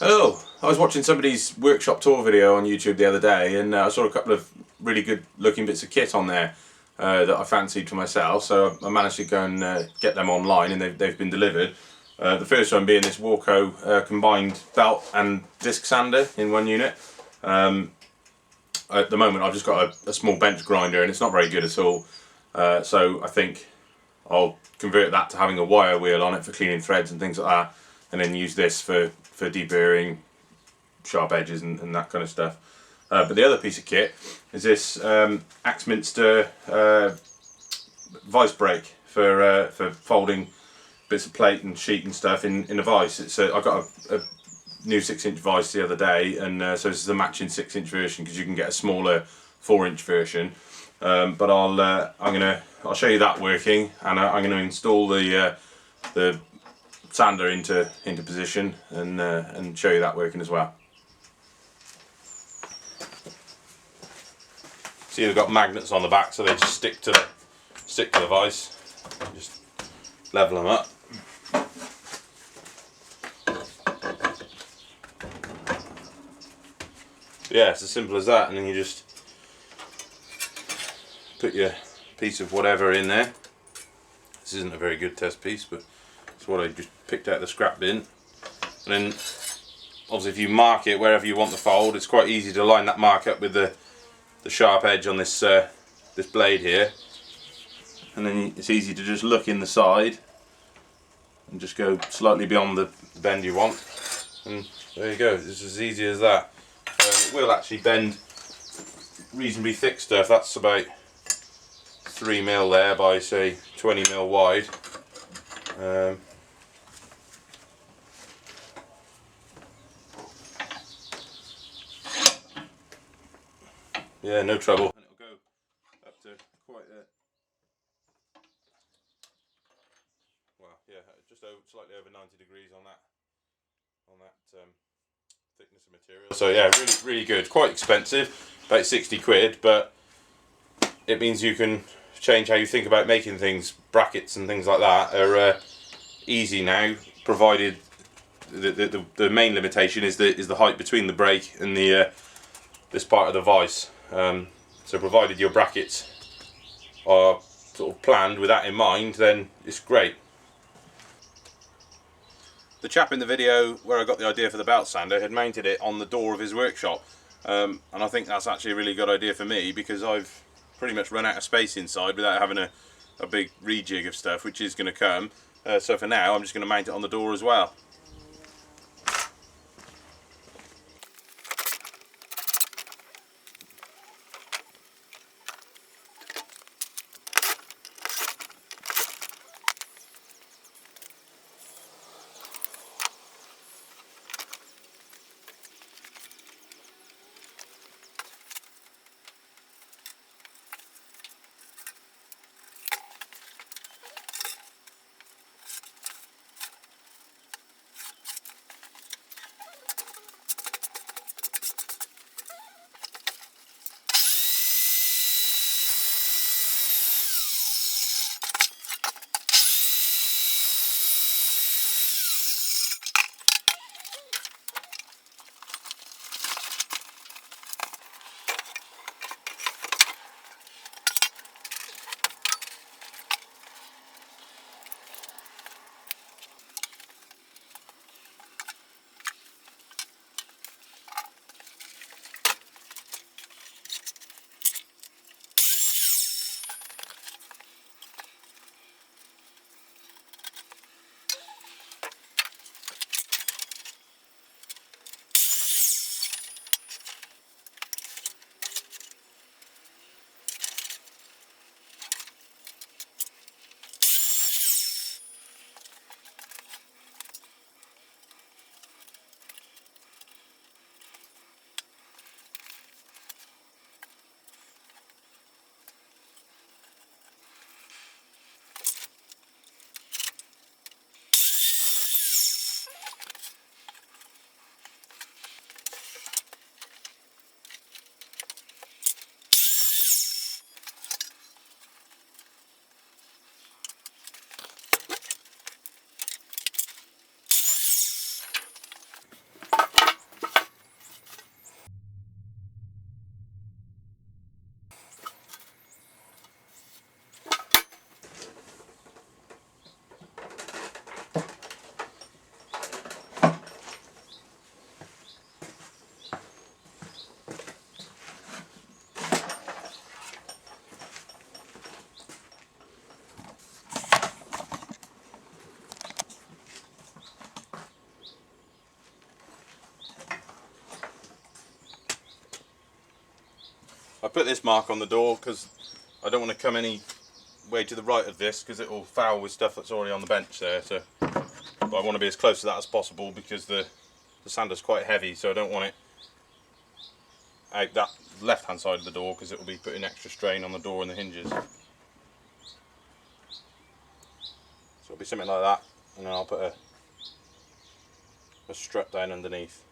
Hello, I was watching somebody's workshop tour video on YouTube the other day, and I saw a couple of really good looking bits of kit on there that I fancied for myself, so I managed to go and get them online, and they've been delivered. The first one being this Warco combined belt and disc sander in one unit. At the moment I've just got a small bench grinder and it's not very good at all, so I think I'll convert that to having a wire wheel on it for cleaning threads and things like that, and then use this for deburring sharp edges and that kind of stuff. But the other piece of kit is this Axminster vice brake for folding bits of plate and sheet and stuff in a vice. I got a new 6-inch vice the other day, and so this is a matching 6-inch version because you can get a smaller 4-inch version. But I'll show you that working, and I'm going to install the sander into position and show you that working as well. See, they've got magnets on the back, so they just stick to the vice. Just level them up. Yeah, it's as simple as that, and then you just put your piece of whatever in there. This isn't a very good test piece, but it's what I just picked out of the scrap bin. And then obviously if you mark it wherever you want the fold, it's quite easy to line that mark up with the sharp edge on this this blade here, and then it's easy to just look in the side and just go slightly beyond the bend you want, and there you go. It's as easy as that. It will actually bend reasonably thick stuff. That's about 3mm there by say 20mm wide. Yeah, no trouble. And it'll go up to quite a, well, yeah, just slightly over 90 degrees on that thickness of material. So yeah, really good. Quite expensive, about 60 quid, but it means you can change how you think about making things. Brackets and things like that are easy now, provided the main limitation is the height between the brake and the this part of the vice. So provided your brackets are sort of planned with that in mind, then it's great. The chap in the video where I got the idea for the belt sander had mounted it on the door of his workshop, and I think that's actually a really good idea for me, because I've pretty much run out of space inside without having a big rejig of stuff, which is going to come. So for now I'm just going to mount it on the door as well. I put this mark on the door because I don't want to come any way to the right of this because it will foul with stuff that's already on the bench there. So, but I want to be as close to that as possible because the sander's quite heavy, so I don't want it out that left hand side of the door because it will be putting extra strain on the door and the hinges. So it'll be something like that, and then I'll put a strut down underneath.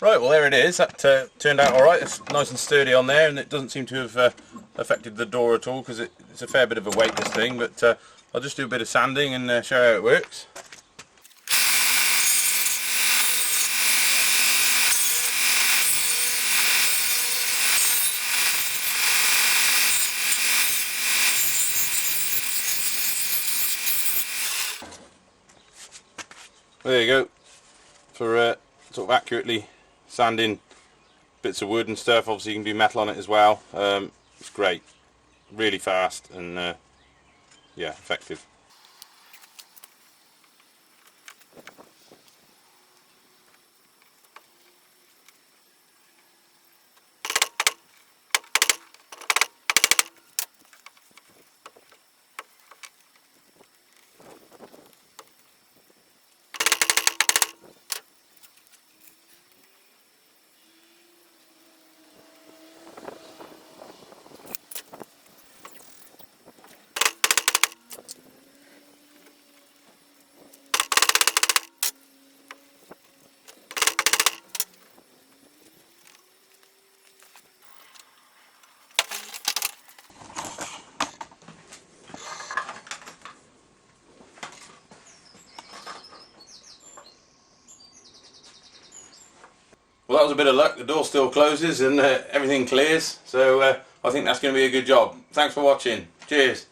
Right, well there it is. That turned out alright. It's nice and sturdy on there, and it doesn't seem to have affected the door at all because it's a fair bit of a weight, this thing, but I'll just do a bit of sanding and show how it works. there you go, for sort of accurately sanding bits of wood and stuff. Obviously you can do metal on it as well. It's great, really fast and yeah, effective. Well, that was a bit of luck. The door still closes and everything clears, so I think that's going to be a good job. Thanks for watching. Cheers.